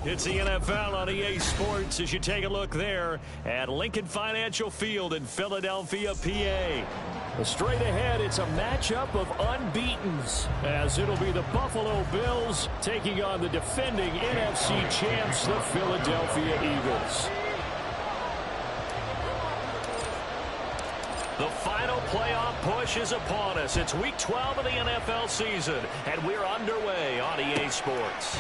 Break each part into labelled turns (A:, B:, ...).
A: It's the NFL on EA Sports as you take a look there at Lincoln Financial Field in Philadelphia, PA. Straight ahead, it's a matchup of unbeatens as it'll be the Buffalo Bills taking on the defending NFC champs, the Philadelphia Eagles. The final playoff push is upon us. It's Week 12 of the NFL season, and we're underway on EA Sports.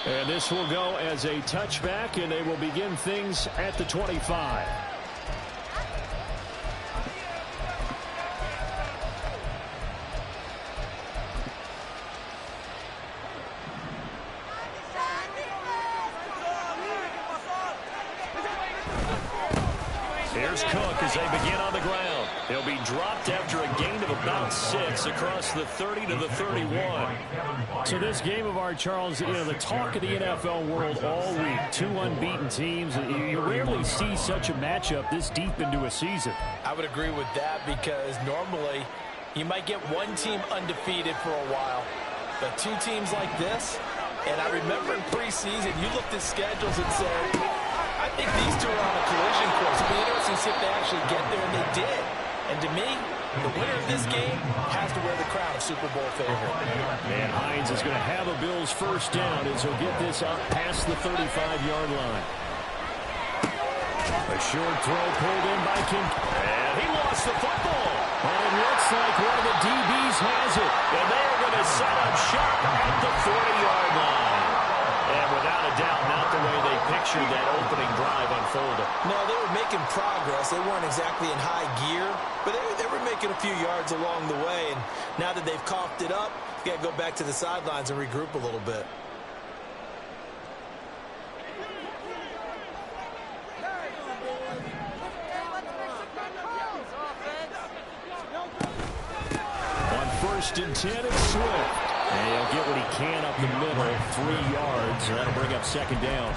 A: And this will go as a touchback, and they will begin things at the 25. Here's Cook as they begin on the ground. He'll be dropped after a gain of about 6 across the 30 to the 31. So this game of art, Charles, the talk of the NFL world all week. Two unbeaten teams. You rarely see such a matchup this deep into a season.
B: I would agree with that because normally you might get one team undefeated for a while. But two teams like this, and I remember in preseason, you looked at schedules and said, I think these two are on a collision course. It'll be interesting to see if they actually get there, and they did. And to me, the winner of this game has to wear the crown of Super Bowl favorite.
A: And Hines is going to have a Bills first down as he'll get this up past the 35-yard line. A short throw pulled in by King. And he lost the football. And it looks like one of the DBs has it. And they're going to set up shop at the 40-yard line. And without a doubt, not the way they pictured that opening drive unfolded.
B: No, they were making progress. They weren't exactly in high gear, but they were making a few yards along the way. And now that they've coughed it up, you got to go back to the sidelines and regroup a little bit.
A: On 1st and 10, it's Swift. And he'll get what he can up the middle, 3 yards. That'll bring up 2nd down.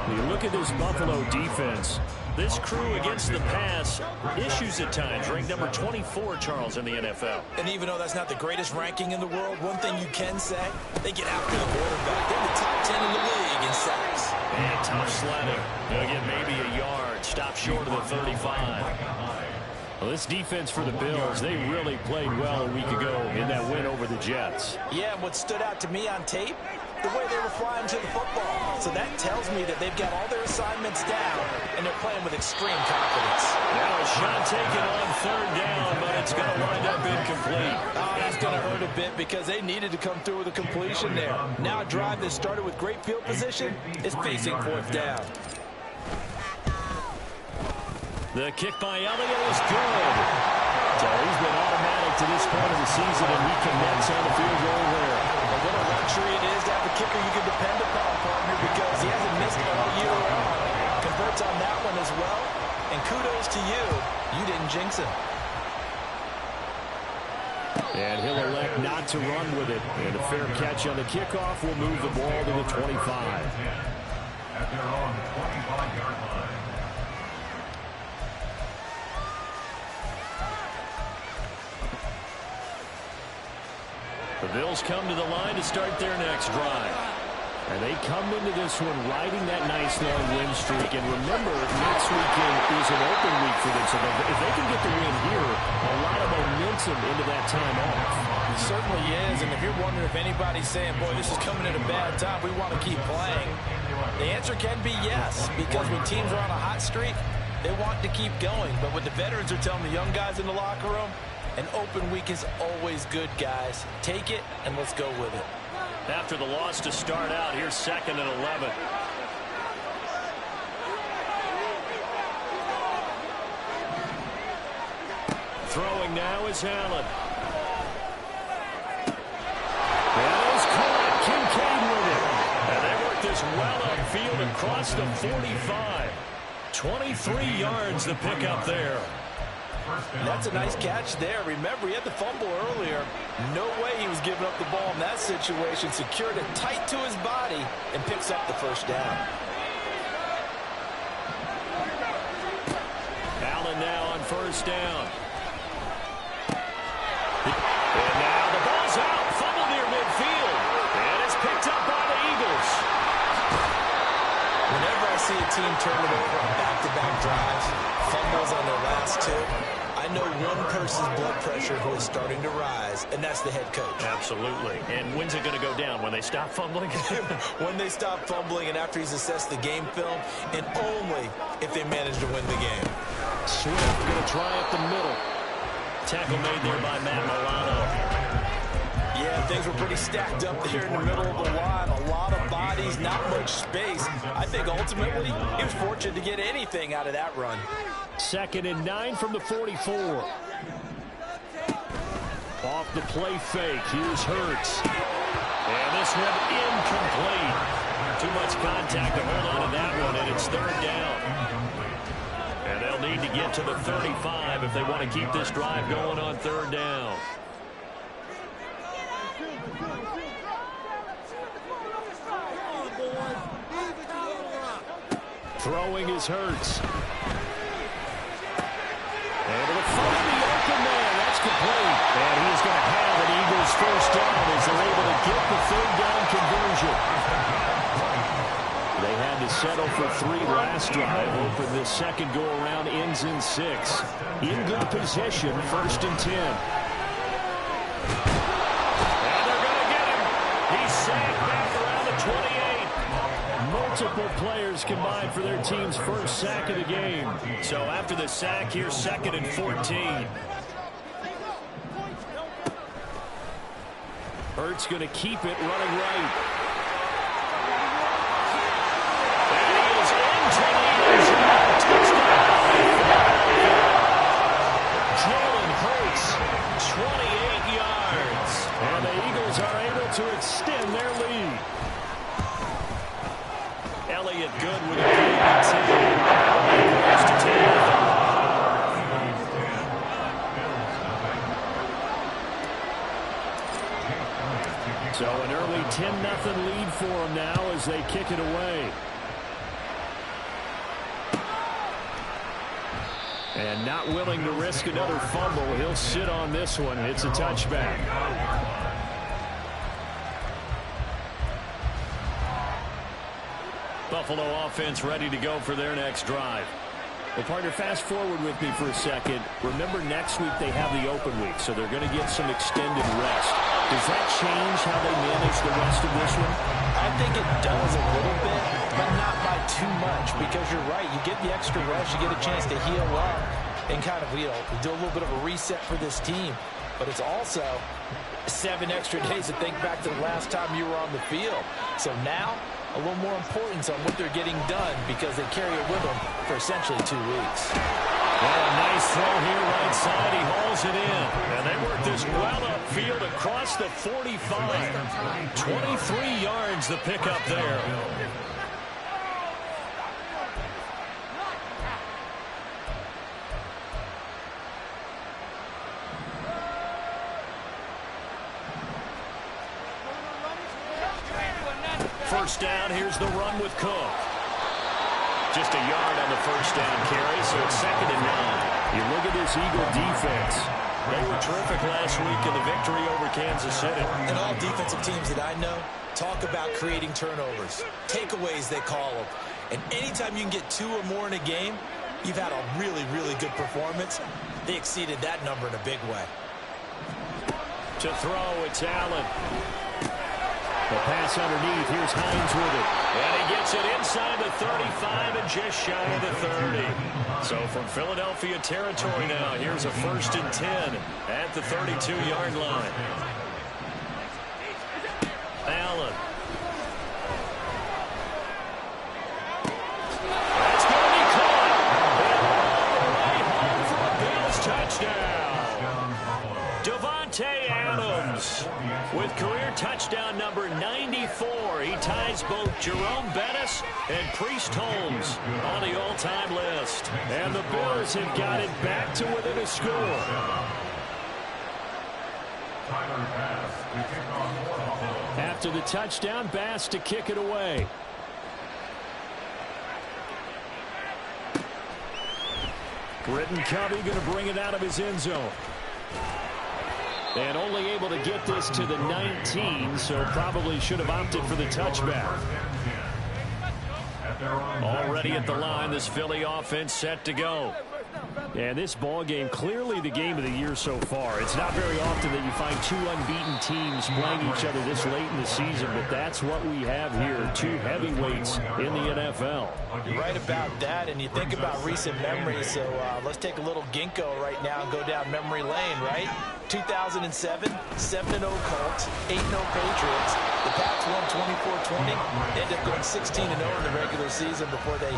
A: When you look at this Buffalo defense, this crew against the pass, issues at times, ranked number 24, Charles, in the NFL.
B: And even though that's not the greatest ranking in the world, one thing you can say, they get after the quarterback. They're the top 10 in the league in sacks.
A: And tough sledding. They'll get maybe a yard, stop short of the 35. Well, this defense for the Bills, they really played well a week ago in that win over the Jets.
B: Yeah, and what stood out to me on tape, the way they were flying to the football. So that tells me that they've got all their assignments down, and they're playing with extreme confidence.
A: Now a shot taken on 3rd down, but it's going to wind up incomplete.
B: Oh, that's going to hurt a bit because they needed to come through with a completion there. Now a drive that started with great field position is facing 4th down.
A: The kick by Elliott is good. So he's been automatic to this point of the season, and he connects on the field goal there.
B: A little luxury it is to have a kicker you can depend upon, partner, because he hasn't missed all year long. Converts on that one as well. And kudos to you. You didn't jinx him.
A: And he'll elect not to run with it. And a fair catch on the kickoff will move the ball to the 25.
C: At their own 25-yard line.
A: The Bills come to the line to start their next drive. And they come into this one riding that nice long win streak. And remember, next weekend is an open week for them. So if they can get the win here, a lot of momentum into that time off.
B: It certainly is. And if you're wondering if anybody's saying, boy, this is coming at a bad time, we want to keep playing, the answer can be yes. Because when teams are on a hot streak, they want to keep going. But what the veterans are telling the young guys in the locker room, an open week is always good, guys. Take it, and let's go with it.
A: After the loss to start out, here's 2nd and 11. Throwing now is Allen. That is caught. Kincaid with it. And they work this well upfield and cross the 45. 23 yards the pickup there.
B: That's a nice catch there. Remember, he had the fumble earlier. No way he was giving up the ball in that situation. Secured it tight to his body and picks up the 1st down.
A: Allen now on 1st down. And now the ball's out. Fumble near midfield. And it's picked up by the Eagles.
B: return to the back-to-back drives, fumbles on their last two, I know one person's blood pressure who is starting to rise, and that's the head coach.
A: Absolutely. And when's it going to go down? When they stop fumbling?
B: When they stop fumbling and after he's assessed the game film, and only if they manage to win the game.
A: Swift going to try up the middle. Tackle made there by Matt Milano.
B: Yeah, things were pretty stacked up there in the middle of the line. A lot of bodies, not much space. I think ultimately he was fortunate to get anything out of that run.
A: 2nd and 9 from the 44. Off the play fake. Here's Hurts. And this one incomplete. Too much contact to hold on to that one, and it's 3rd down. And they'll need to get to the 35 if they want to keep this drive going on 3rd down. Throwing is Hurts. Able to find the open man. That's complete. And he's going to have an Eagles 1st down as they're able to get the 3rd down conversion. They had to settle for 3 last drive. Hoping this second go-around ends in 6. In good position, 1st and 10. And they're going to get him. He's sacked back around the 28. Multiple players combined for their team's 1st sack of the game. So after the sack, here's 2nd and 14. Hurts going to keep it running right. And he is into the end zone. Touchdown. Jalen Hurts, 28 yards. And the Eagles are able to extend their lead. Elliott good with a big So an early 10-0 lead for them now as they kick it away. And not willing to risk another fumble. He'll sit on this one. It's a touchback. Buffalo offense ready to go for their next drive. Well, partner, fast forward with me for a second. Remember, next week they have the open week, so they're going to get some extended rest. Does that change how they manage the rest of this one?
B: I think it does a little bit, but not by too much, because you're right. You get the extra rest, you get a chance to heal up and kind of do a little bit of a reset for this team. But it's also 7 extra days to think back to the last time you were on the field. So now, a little more importance on what they're getting done because they carry it with them for essentially 2 weeks.
A: Well, a nice throw here right side. He hauls it in. And they work this well upfield across the 45. 23 yards the pickup there. First down, here's the run with Cook. Just a yard on the first down carry, so it's 2nd and 9. You look at this Eagle defense. They were terrific last week in the victory over Kansas City.
B: And all defensive teams that I know talk about creating turnovers. Takeaways, they call them. And anytime you can get 2 or more in a game, you've had a really, really good performance. They exceeded that number in a big way.
A: To throw, it's Allen. The pass underneath. Here's Hines with it. And he gets it inside the 35 and just shy of the 30. So from Philadelphia territory now, here's a 1st and 10 at the 32-yard line. Allen. That's going to be caught. And all the way home for a Bills touchdown. Devontae Adams with career touchdown number 94. He ties both Jerome Bettis and Priest Holmes on the all-time list. And the Bills have got it back to within a score. After the touchdown, Bass to kick it away. Britton Covey going to bring it out of his end zone. And only able to get this to the 19, so probably should have opted for the touchback. Already at the line, this Philly offense set to go. And this ball game, clearly the game of the year so far. It's not very often that you find two unbeaten teams playing each other this late in the season, but that's what we have here, two heavyweights in the NFL.
B: You're right about that, and you think about recent memories, so let's take a little ginkgo right now and go down memory lane, right? 2007, 7-0 Colts, 8-0 Patriots. The Pats won 24-20. They ended up going 16-0 in the regular season before they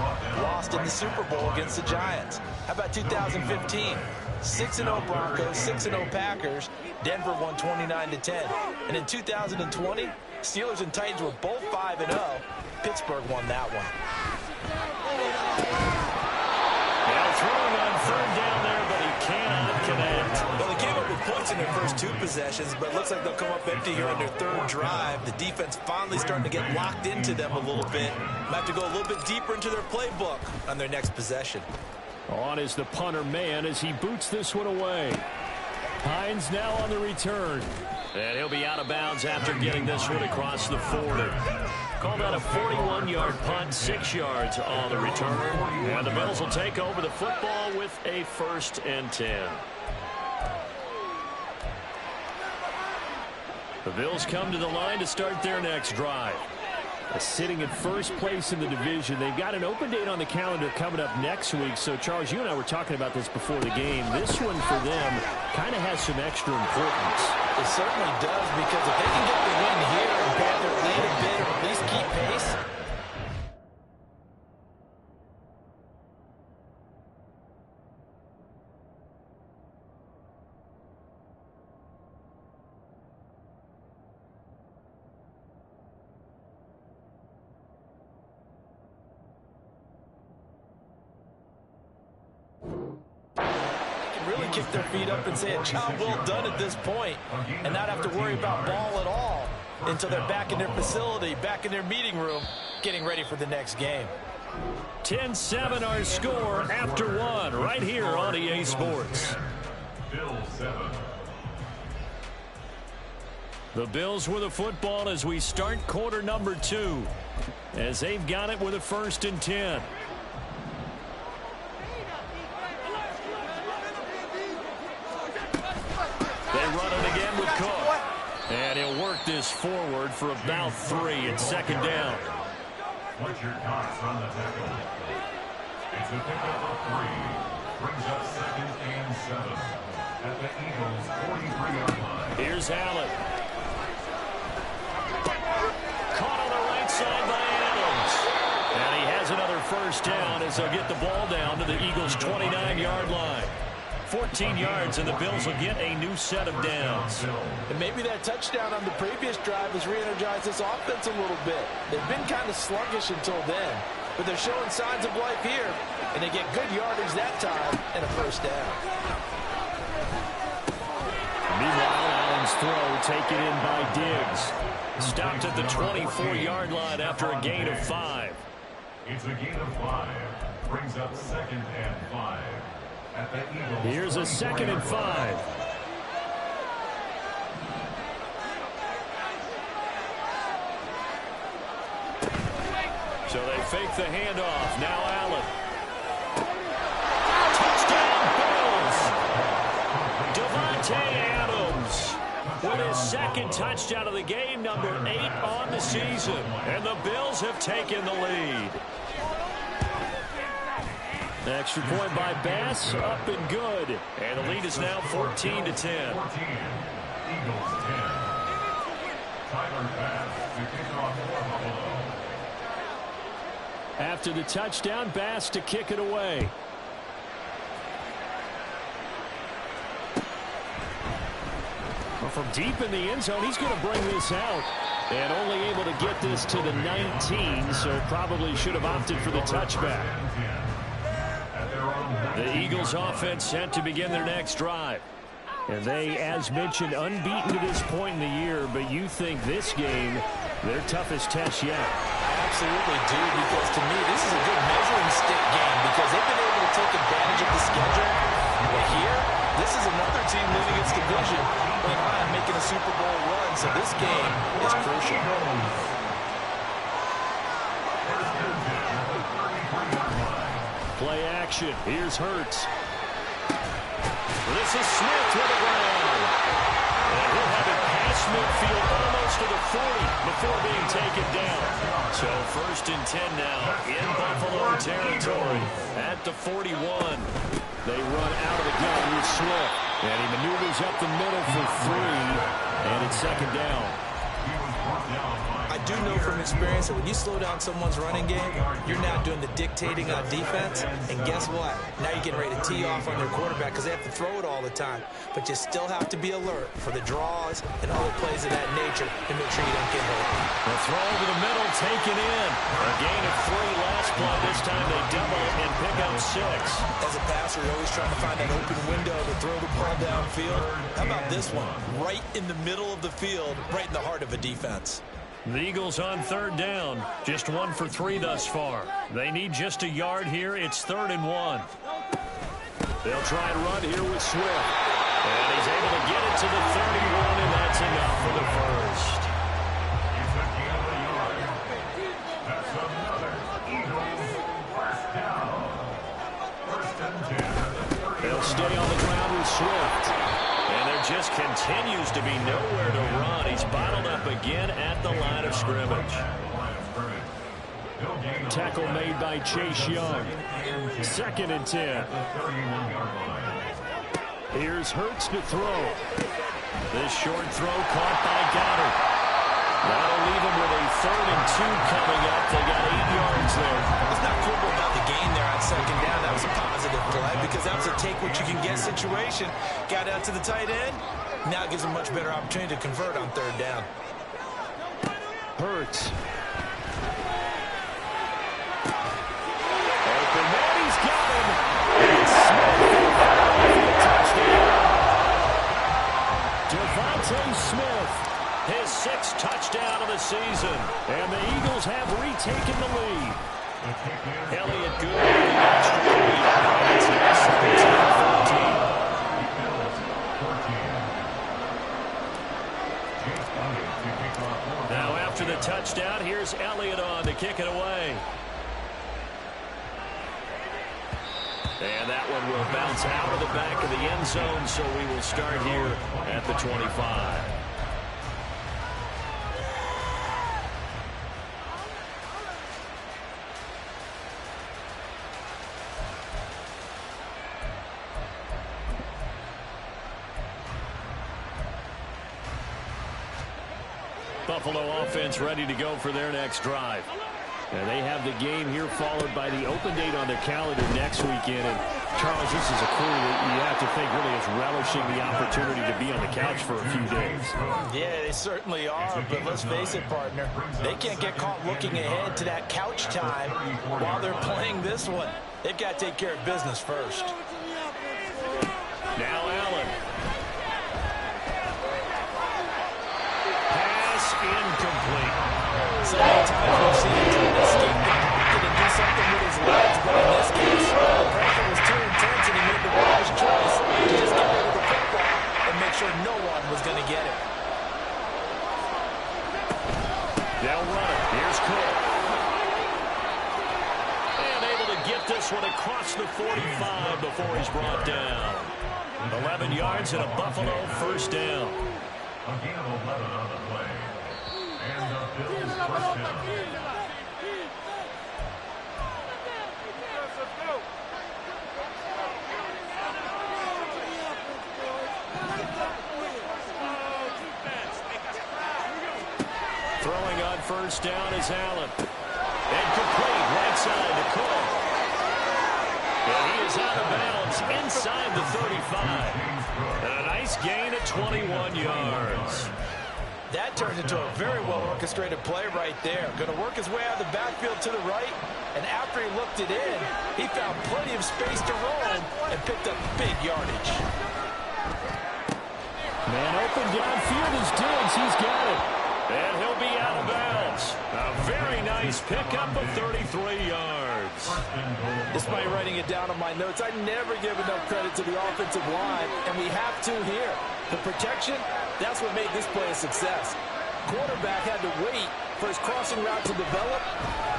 B: lost in the Super Bowl against the Giants. How about 2015? 6-0 Broncos, 6-0 Packers. Denver won 29-10. And in 2020, Steelers and Titans were both 5-0. Pittsburgh won that one.
A: Now throwing on third down there, but he cannot connect.
D: Well, they came up with points in their first two possessions, but it looks like they'll come up empty here on their third drive. The defense finally starting to get locked into them a little bit. Might have to go a little bit deeper into their playbook on their next possession.
A: On is the punter man as he boots this one away. Hines now on the return. And he'll be out of bounds after getting this one across the 40. Called out a 41-yard punt, 6 yards on the return. And the Bills will take over the football with a 1st and 10. The Bills come to the line to start their next drive. Sitting in first place in the division. They've got an open date on the calendar coming up next week. So, Charles, you and I were talking about this before the game. This one for them kind of has some extra importance.
B: It certainly does, because if they can get the win here and grab their lead a bit or at least keep pace, kick their feet up and say a job well done at this point and not have to worry about ball at all until they're back in their facility, back in their meeting room, getting ready for the next game.
A: 10-7 our score after one right here on EA Sports. The Bills with the football as we start quarter number 2, as they've got it with a 1st and 10. And he'll work this forward for about 3 at 2nd down.
C: What's your thoughts on the tackle? It's a pickup of 3. Brings up 2nd and 7 at the Eagles' 43-yard line.
A: Here's Allen. Caught on the right side by Adams. And he has another 1st down as they'll get the ball down to the Eagles' 29-yard line. 14 yards, and the Bills will get a new set of downs.
B: And maybe that touchdown on the previous drive has re-energized this offense a little bit. They've been kind of sluggish until then, but they're showing signs of life here, and they get good yardage that time and a 1st down.
A: Meanwhile, Allen's throw taken in by Diggs. Stopped at the 24-yard line after a gain of 5.
C: It's a gain of 5. Brings up 2nd and 5.
A: Here's a 2nd and 5. So they fake the handoff. Now Allen. Touchdown Bills. Devontae Adams with his 2nd touchdown of the game, number 8 on the season. And the Bills have taken the lead. Extra point by Bass, up and good. And the lead is now 14-10.
C: 14. Eagles 10. Tyler Bass to kick off for Buffalo.
A: After the touchdown, Bass to kick it away. Well, from deep in the end zone, he's going to bring this out. And only able to get this to the 19, so probably should have opted for the touchback. The Eagles offense set to begin their next drive. And they, as mentioned, unbeaten to this point in the year, but you think this game, their toughest test yet.
B: I absolutely do, because to me, this is a good measuring stick game because they've been able to take advantage of the schedule. But here, this is another team leading its division, playing on making a Super Bowl run, so this game is crucial.
A: Play action. Here's Hurts. This is Smith to the ground. And he'll have it past midfield almost to the 40 before being taken down. So 1st and 10 now in Buffalo territory at the 41. They run out of the gun with Swift. And he maneuvers up the middle for 3. And it's 2nd down.
D: I do know from experience that when you slow down someone's running game, you're now doing the dictating on defense. And guess what? Now you're getting ready to tee off on their quarterback because they have to throw it all the time. But you still have to be alert for the draws and other plays of that nature to make sure you don't get hurt.
A: The throw over the middle taken in. A gain of 3 last play. This time they double and pick up 6.
D: As a passer, you're always trying to find that open window to throw the ball downfield. How about this one? Right in the middle of the field, right in the heart of a defense.
A: The Eagles on 3rd down. Just 1 for 3 thus far. They need just a yard here. It's 3rd and 1. They'll try and run here with Swift. And he's able to get it to the 31, and that's enough for the first.
C: It's a gain of a yard. That's another Eagles first down. 1st and 10 at the 30.
A: They'll stay on the ground with Swift. And there just continues to be nowhere to run. He's bottled up again at the line of scrimmage. Tackle made by Chase Young. 2nd and 10. Here's Hurts to throw. This short throw caught by Goddard. That'll leave him with a 3rd and 2 coming up. They got 8 yards there.
D: It's not football about the gain there on 2nd down. That was a positive play because that was a take-what-you-can-get situation. Got out to the tight end. Now it gives him a much better opportunity to convert on 3rd down.
A: Hurts. Open man, he's got him. And Smith for a touchdown. Devontae Smith, his 6th touchdown of the season. And the Eagles have retaken the lead. Elliott good with the extra lead. It's now 17-14. Now after the touchdown, here's Elliott on to kick it away. And that one will bounce out of the back of the end zone, so we will start here at the 25. Buffalo offense ready to go for their next drive. And they have the game here followed by the open date on their calendar next weekend. And Charles, this is a crew that you have to think really is relishing the opportunity to be on the couch for a few days.
B: Yeah, they certainly are, but let's face it, partner. They can't get caught looking ahead to that couch time while they're playing this one. They've got to take care of business first.
A: Now Allen. Pass incomplete.
B: So many times we've seen him try to escape the pocket and do something with his legs, but in this case, the pressure was too intense and he made the wise choice to just get rid of the football and make sure no one was going to get it.
A: They'll run it. Here's Cook. And able to get this one across the 45 before he's brought down. 11 yards and a Buffalo first down.
C: A gain of 11 on the play. And the Bills first down.
A: Throwing on first down is Allen. And complete right side to Cook. And he is out of bounds inside the 35. And a nice gain at 21 yards.
B: That turned into a very well-orchestrated play right there. Going to work his way out of the backfield to the right, and after he looked it in, he found plenty of space to roam and picked up big yardage.
A: Man open downfield is Diggs. He's got it. And he'll be out of bounds. A very nice pickup of 33 yards.
B: Despite writing it down on my notes, I never give enough credit to the offensive line, and we have to here. The protection, that's what made this play a success. Quarterback had to wait for his crossing route to develop,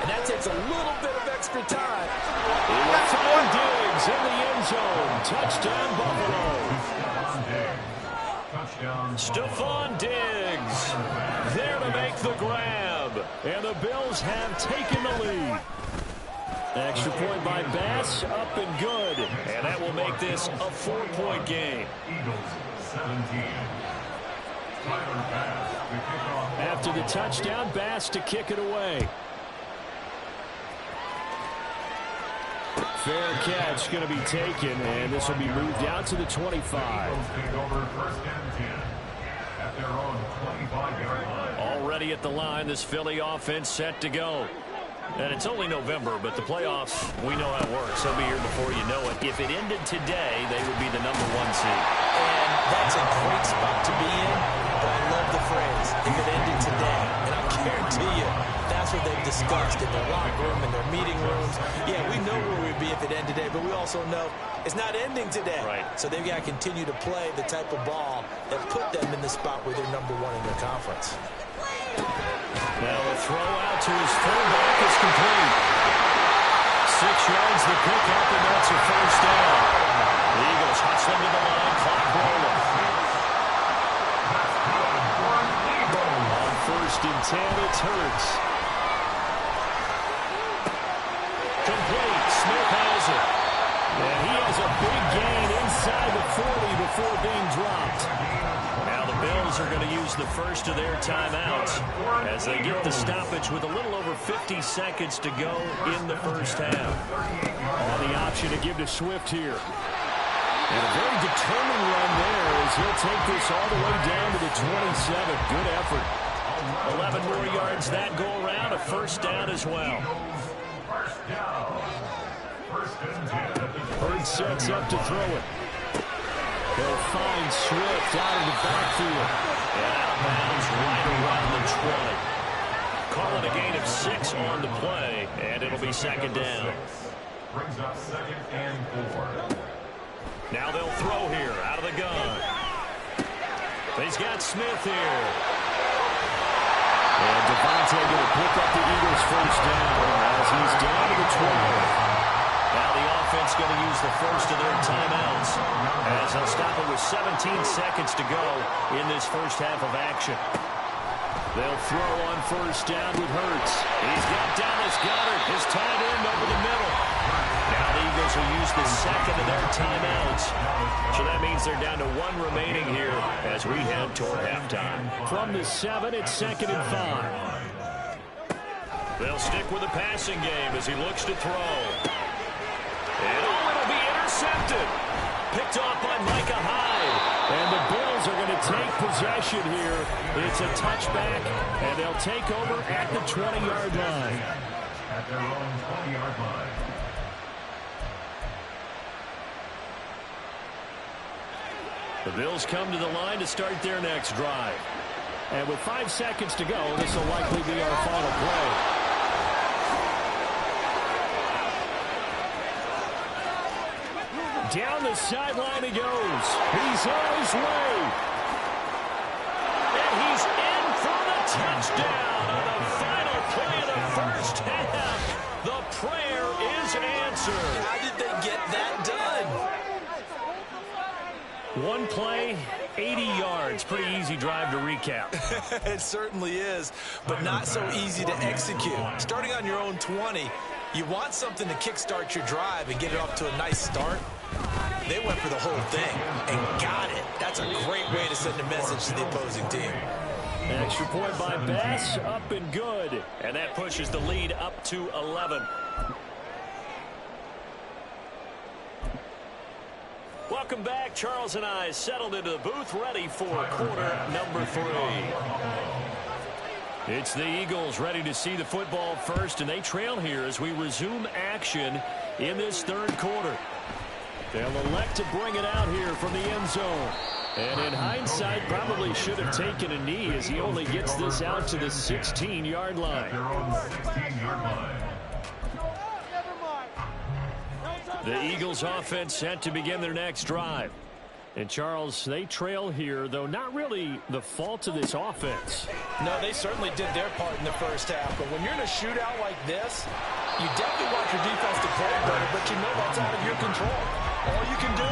B: and that takes a little bit of extra time.
A: Diggs in the end zone. Touchdown, Buffalo. Stephon Diggs there to make the grab. And the Bills have taken the lead. Extra point by Bass, up and good. And that will make this a 4-point game.
C: Eagles 17.
A: After the touchdown, Bass to kick it away. Fair catch going to be taken, and this will be moved out to the 25. Already at the line, this Philly offense set to go. And it's only November, but the playoffs, we know how it works. They'll be here before you know it. If it ended today, they would be the #1 seed.
B: And that's a great spot to be in, but I love the phrase, if it ended today. And I guarantee you, that's what they've discussed in their locker room, in their meeting rooms. Yeah, we know where we'd be if it ended today, but we also know it's not ending today.
A: Right.
B: So they've got to continue to play the type of ball that put them in the spot where they're #1 in their conference.
A: Now a throw out to his fullback is complete. 6 yards the pickup, and that's a first down. The Eagles hustling to the line, clock rolling. On 1st and 10, it's Hurts. Complete. Smith has it. And he has a big gain inside the 40 before being dropped. Now the Bills are going to use the first of their timeouts as they get the stoppage with a little over 50 seconds to go in the first half. And the option to give to Swift here. And a very determined run there as he'll take this all the way down to the 27. Good effort. 11 more yards that go around. A first down as well. Hurts sets up to throw it. They'll find Swift out of the backfield. And out of bounds right around the 20. Call it a gain of 6 on the play, and it'll be second down.
C: Brings up 2nd and 4.
A: Now they'll throw here out of the gun. He's got Smith here. And Devontae going to pick up the Eagles' first down as he's down to the 12. Now the offense going to use the first of their timeouts as they'll stop it with 17 seconds to go in this first half of action. They'll throw on first down with Hurts. He's got Dallas Goedert, his tight end over the middle. Now the Eagles will use the second of their timeouts. So that means they're down to 1 remaining here as we head toward halftime. From the 7, it's 2nd and 5. They'll stick with the passing game as he looks to throw. And it'll be intercepted. Picked off by Micah Hyde. And the Bills are going to take possession here. It's a touchback, and they'll take over at the 20-yard line.
C: At their own 20-yard line.
A: The Bills come to the line to start their next drive. And with 5 seconds to go, this will likely be our final play. Down the sideline he goes. He's on his way. And he's in for the touchdown on the final play of the first half. The prayer is answered.
B: How did they get that done?
A: One play, 80 yards. Pretty easy drive to recap.
B: It certainly is, but not so easy to execute. Starting on your own 20, you want something to kickstart your drive and get it off to a nice start. They went for the whole thing and got it. That's a great way to send a message to the opposing team.
A: Extra point by Bass, up and good. And that pushes the lead up to 11. Welcome back. Charles and I settled into the booth, ready for quarter number 3. It's the Eagles ready to see the football first, and they trail here as we resume action in this third quarter. They'll elect to bring it out here from the end zone. And in hindsight, probably should have taken a knee as he only gets this out to the 16-yard line. The Eagles offense set to begin their next drive. And Charles, they trail here, though not really the fault of this offense.
B: No, they certainly did their part in the first half. But when you're in a shootout like this, You definitely want your defense to play better, but you know that's out of your control. All you can do,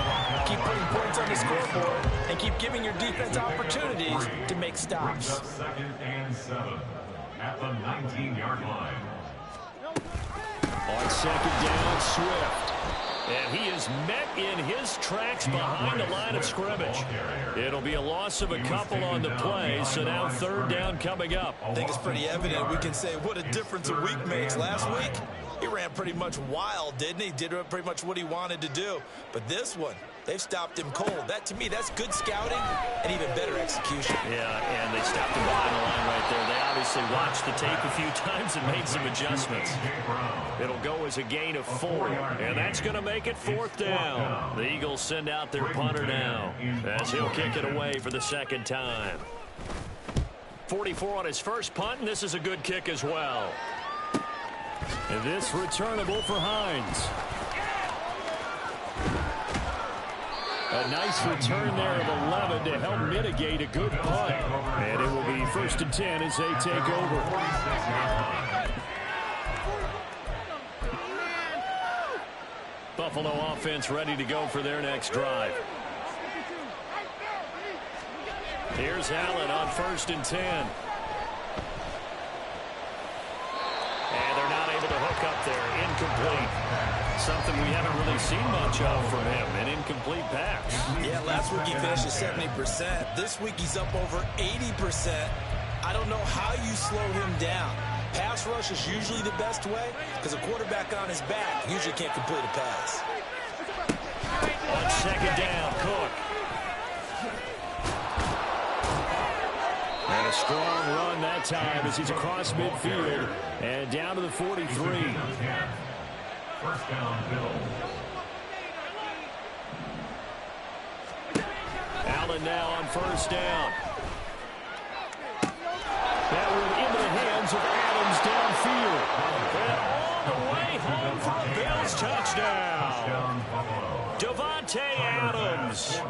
B: keep putting points on the scoreboard and keep giving your defense opportunities to make stops.
C: Second and 7 at the 19-yard line.
A: On second down, Swift. And he is met in his tracks behind the line of scrimmage. It'll be a loss of a couple on the play, so now third down coming up.
D: I think it's pretty evident. We can say what a difference a week makes. Last week, he ran pretty much wild, didn't he? Did pretty much what he wanted to do. But this one, they've stopped him cold. That, to me, that's good scouting and even better execution.
A: Yeah, and they stopped him behind the line right there. They obviously watched the tape a few times and made some adjustments. It'll go as a gain of 4, and that's going to make it fourth down. The Eagles send out their punter now as he'll kick it away for the second time. 44 on his first punt, and this is a good kick as well. And this returnable for Hines. A nice return there of 11 to help mitigate a good punt. And it will be 1st and 10 as they take over. Buffalo offense ready to go for their next drive. Here's Allen on 1st and 10. And they're not able to hook up there. Incomplete. Something we haven't really seen much of from him. An incomplete pass.
D: Yeah, last week he finished at 70%. This week he's up over 80%. I don't know how you slow him down. Pass rush is usually the best way because a quarterback on his back usually can't complete a pass.
A: On second down, Cook. And a strong run that time as he's across midfield and down to the 43.
C: First down, Bill.
A: Allen now on first down. That one into the hands of Adams downfield. And all the way home for Bill's touchdown. Devontae Adams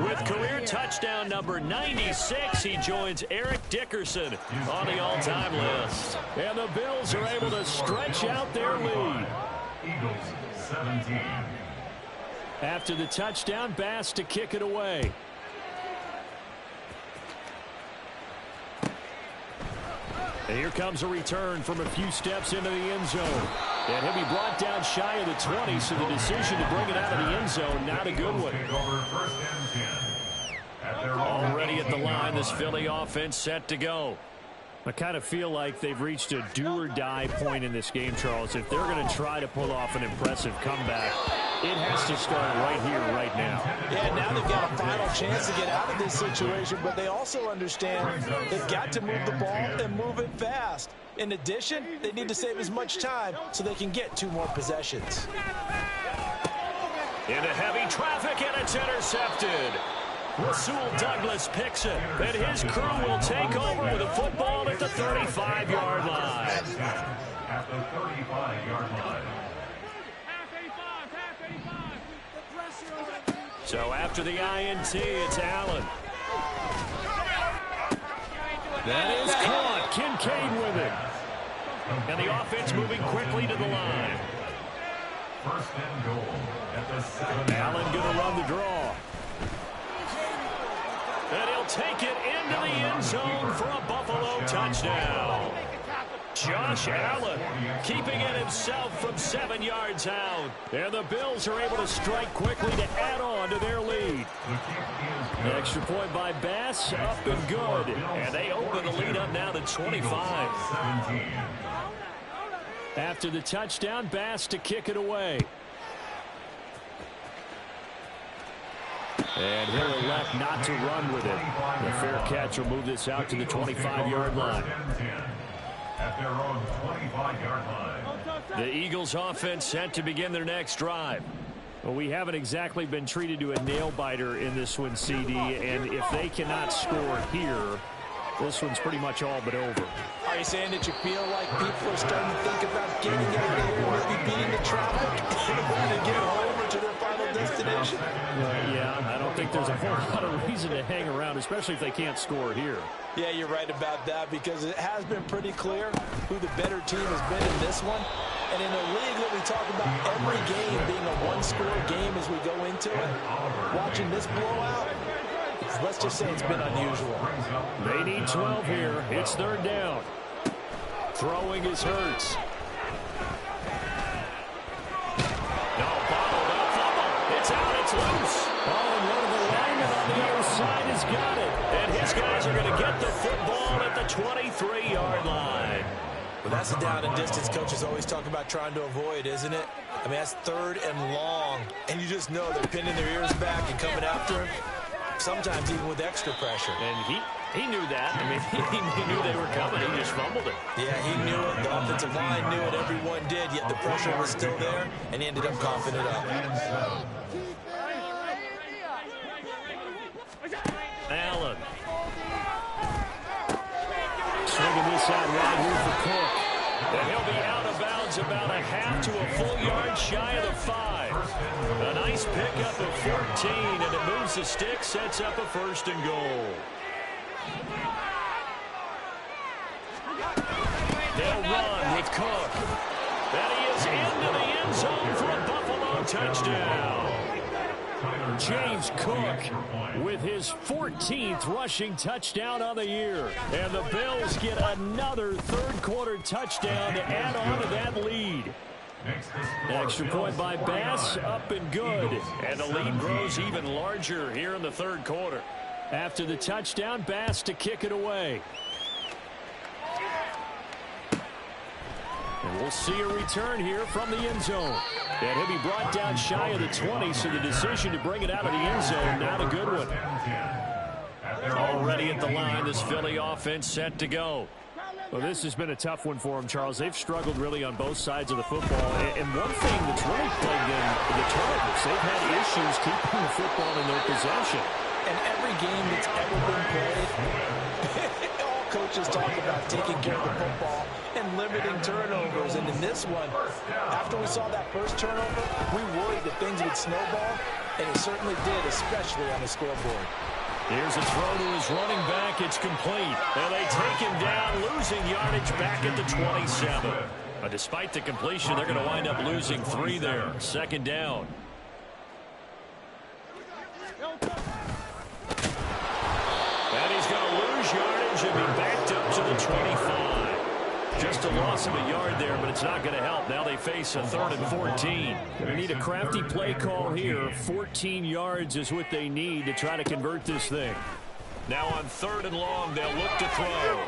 A: with career touchdown number 96. He joins Eric Dickerson on the all-time list. And the Bills are able to stretch out their lead.
C: Eagles 17.
A: After the touchdown, Bass to kick it away. And here comes a return from a few steps into the end zone. And he'll be brought down shy of the 20, so the decision to bring it out of the end zone, not a good one. Already at the line, this Philly offense set to go. I kind of feel like they've reached a do-or-die point in this game, Charles. If they're going to try to pull off an impressive comeback, it has to start right here, right now.
B: Yeah, now they've got a final chance to get out of this situation, but they also understand they've got to move the ball and move it fast. In addition, they need to save as much time so they can get 2 more possessions.
A: Into heavy traffic, and it's intercepted. Rasul Douglas picks it, and his crew will take over with a football at the 35-yard line.
C: At the 35-yard line.
A: So after the INT, it's Allen. That is caught. Kincaid with it. And the offense moving quickly to the line.
C: First and goal at the 7.
A: Allen going to run the draw. And he'll take it into the end zone for a Buffalo touchdown. Josh Allen keeping it himself from 7 yards out. And the Bills are able to strike quickly to add on to their lead. An extra point by Bass, up and good. And they open the lead up now to 25. After the touchdown, Bass to kick it away. And he'll elect not to run with it. The fair catch will move this out to the 25-yard line.
C: At their own 25-yard line.
A: The Eagles offense set to begin their next drive. Well, we haven't exactly been treated to a nail-biter in this one, CD, and if they cannot score here, this one's pretty much all but over.
B: Are you saying that you feel like people are starting to think about getting out of here, maybe beating the traffic in order to get home or to their final destination?
A: Yeah, I don't think there's a whole lot of reason to hang around, especially if they can't score here.
B: Yeah, you're right about that because it has been pretty clear who the better team has been in this one. And in a league that we talk about every game being a one-score game as we go into it, watching this blowout, let's just say it's been unusual.
A: They need 12 here. It's third down. Throwing is Hurts. No, bottled up, fumble. It's out, it's loose. Oh, and one of the linemen on the other side has got it. And his guys are going to get the football at the 23-yard line.
D: Well, that's a down and distance coaches always talk about trying to avoid, isn't it? I mean, that's third and long, and you just know they're pinning their ears back and coming after him, sometimes even with extra pressure.
A: And he knew that. I mean, he knew they were coming. He just fumbled it.
D: Yeah, he knew it. The offensive line knew it. Everyone did, yet the pressure was still there, and he ended up coughing it up.
A: Allen. Swinging this out right here for Cook. And he'll be out of bounds about a half to a full yard shy of the 5. A nice pickup of 14, and it moves the stick, sets up a first and goal. They'll run with Cook. And he is into the end zone for a Buffalo touchdown. James Cook with his 14th rushing touchdown on the year. And the Bills get another third-quarter touchdown to add on to that lead. Extra point by Bass, up and good. And the lead grows even larger here in the third quarter. After the touchdown, Bass to kick it away. And we'll see a return here from the end zone. And he'll be brought down shy of the 20, so the decision to bring it out of the end zone, not a good one. Already at the line, this Philly offense set to go. Well, this has been a tough one for them, Charles. They've struggled really on both sides of the football. And one thing that's really plagued them, the turnovers. They've had issues keeping the football in their possession.
B: And every game that's ever been played, all coaches talk about taking care of the football and limiting turnovers. And in this one, after we saw that first turnover, we worried that things would snowball, and it certainly did, especially on the scoreboard.
A: Here's a throw to his running back. It's complete. And they take him down, losing yardage back at the 27. But despite the completion, they're going to wind up losing 3 there. Second down. And he's going to lose yardage and be backed up to the 25. Just a loss of a yard there, but it's not going to help. Now they face a 3rd and 14. They need a crafty play call here. 14 yards is what they need to try to convert this thing. Now on 3rd and long, they'll look to throw.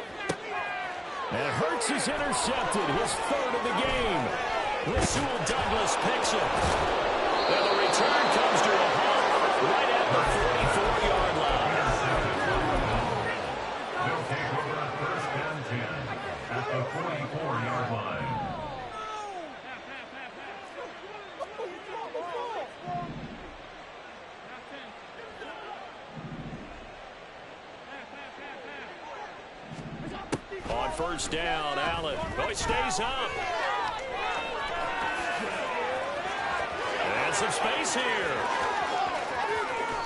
A: And Hurts is intercepted, his 3rd of the game. Rasul Douglas picks it. And the return comes to a halt right at the 44-yard line.
C: They'll take over at 1st and 10 at the 44-yard line.
A: On 1st down, Allen. Oh, he stays up. And some space here.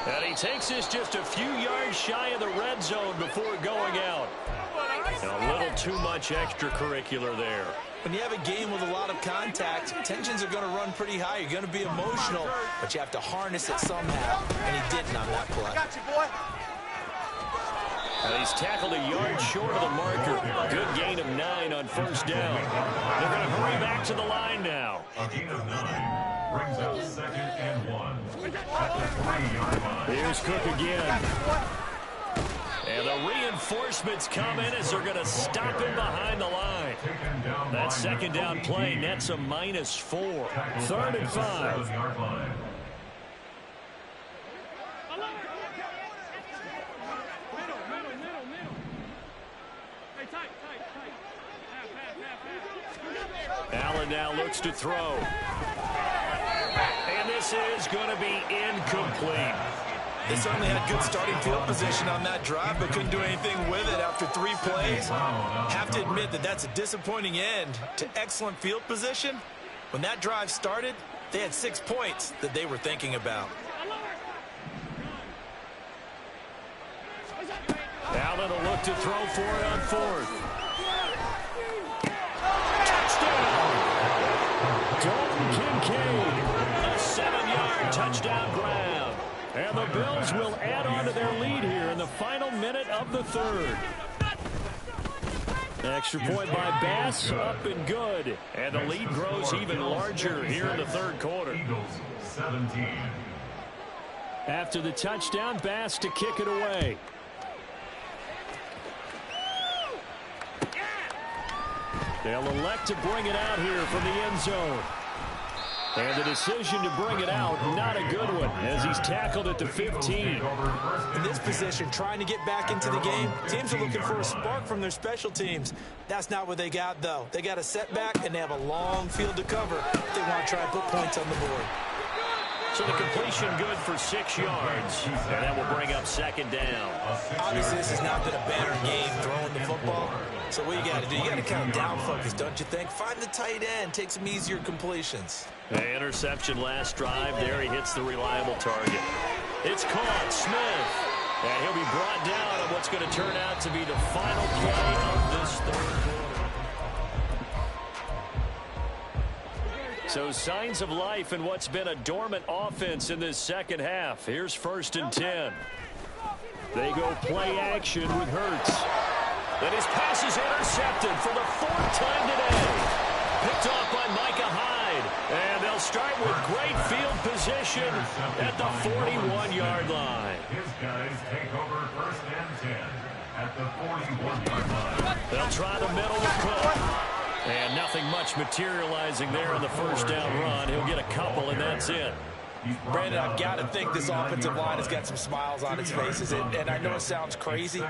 A: And he takes this just a few yards shy of the red zone before going out. And a little too much extracurricular there.
D: When you have a game with a lot of contact, tensions are going to run pretty high. You're going to be emotional, but you have to harness it somehow. And he didn't on that play.
E: Got you, boy.
A: And he's tackled a yard short of the marker. Good gain of 9 on 1st down. They're going to hurry back to the line now.
C: A gain of 9 brings up 2nd and 1 at the 3-yard line.
A: Here's Cook again. And the reinforcements come in as they're going to stop him behind the line. That 2nd down play nets a -4. 3rd and 5. Allen now looks to throw. And this is going to be incomplete.
D: They certainly had good starting field position on that drive, but couldn't do anything with it after 3 plays. Have to admit that that's a disappointing end to excellent field position. When that drive started, they had 6 points that they were thinking about.
A: Allen will look to throw for it on 4th. Touchdown! touchdown grab. And the Bills will add on to their lead here in the final minute of the third. Extra point by Bass, up and good. And the lead grows even larger here in the third quarter.
C: Eagles 17.
A: After the touchdown, Bass to kick it away. They'll elect to bring it out here from the end zone. And the decision to bring it out, not a good one, as he's tackled at the 15.
D: In this position, trying to get back into the game, teams are looking for a spark from their special teams. That's not what they got, though. They got a setback, and they have a long field to cover if they want to try and put points on the board.
A: So the completion good for 6 yards, and that will bring up second down.
D: Obviously, this has not been a banner game throwing the football. So what you got to do, you got to kind of down focus, don't you think? Find the tight end, take some easier completions.
A: The interception last drive. There he hits the reliable target. It's caught. Smith. And he'll be brought down on what's going to turn out to be the final play of this third quarter. So signs of life in what's been a dormant offense in this second half. Here's 1st and 10. They go play action with Hurts. And his pass is intercepted for the 4th time today. Picked off by Micah Hyde. And they'll start with great field position at the 41-yard line.
C: His guys take over 1st and 10 at the 41-yard line.
A: They'll try the middle with Cook. And nothing much materializing there on the first down run. He'll get a couple, and that's it.
D: Brandon, I've got to think this offensive line has got some smiles on its faces. And I know it sounds crazy,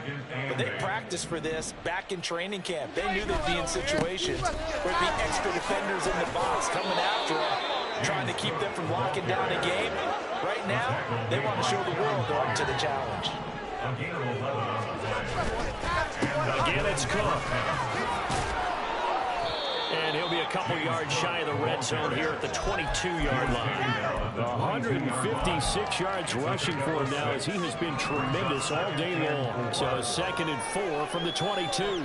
D: but they practiced for this back in training camp. They knew they'd be in situations where there'd be extra defenders in the box coming after them, trying to keep them from locking down a game. Right now, they want to show the world they're up to the challenge.
A: Again, it's Cook. And he'll be a couple yards shy of the red zone here at the 22-yard line. 156 yards rushing for him now as he has been tremendous all day long. So 2nd and 4 from the 22.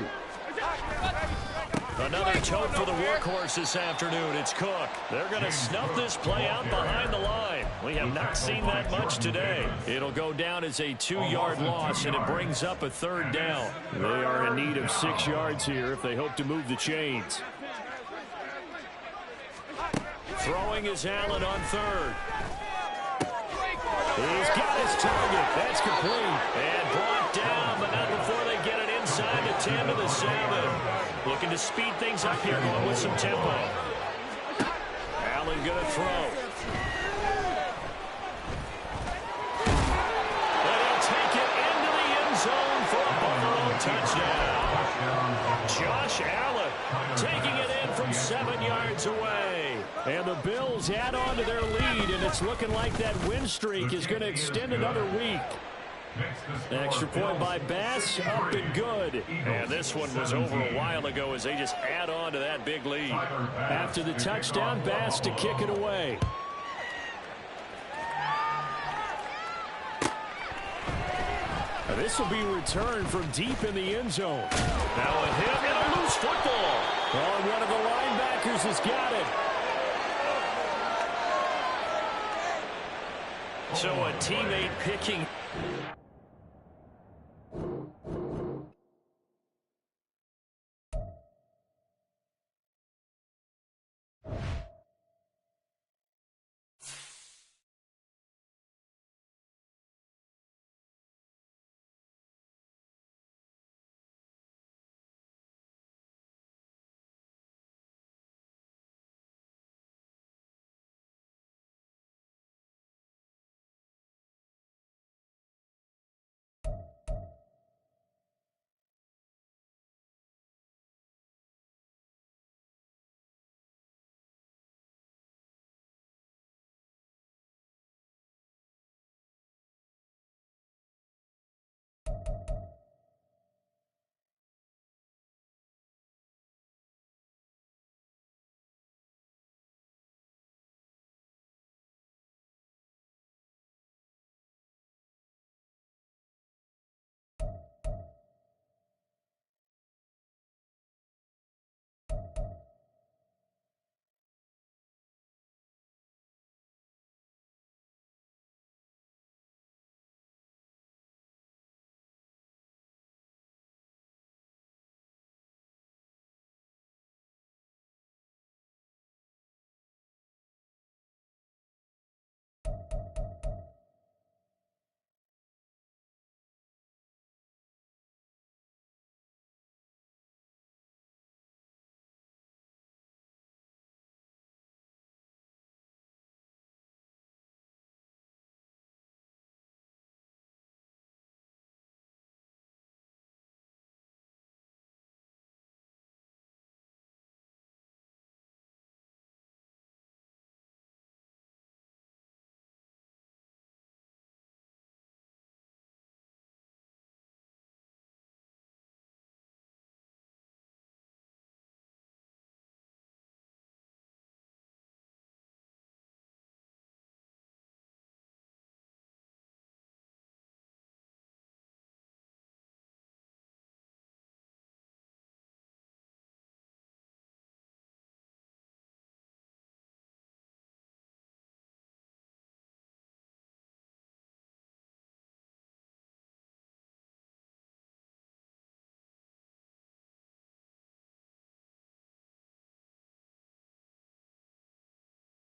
A: Another tote for the workhorse this afternoon. It's Cook. They're going to snuff this play out behind the line. We have not seen that much today. It'll go down as a 2-yard loss, and it brings up a 3rd down. They are in need of 6 yards here if they hope to move the chains. Throwing is Allen on 3rd. He's got his target. That's complete. And brought down, but not before they get it inside the 10 to the 7. Looking to speed things up here, going with some tempo. Allen going to throw. And he'll take it into the end zone for a Buffalo touchdown. Josh Allen taking it in from 7 yards away. And the Bills add on to their lead, and it's looking like that win streak is going to extend another week. Extra point by Bass, up and good. And this one was over a while ago as they just add on to that big lead. After the touchdown, Bass to kick it away. This will be returned from deep in the end zone. Now a hit and a loose football. Oh, and one of the linebackers has got it. So a teammate picking.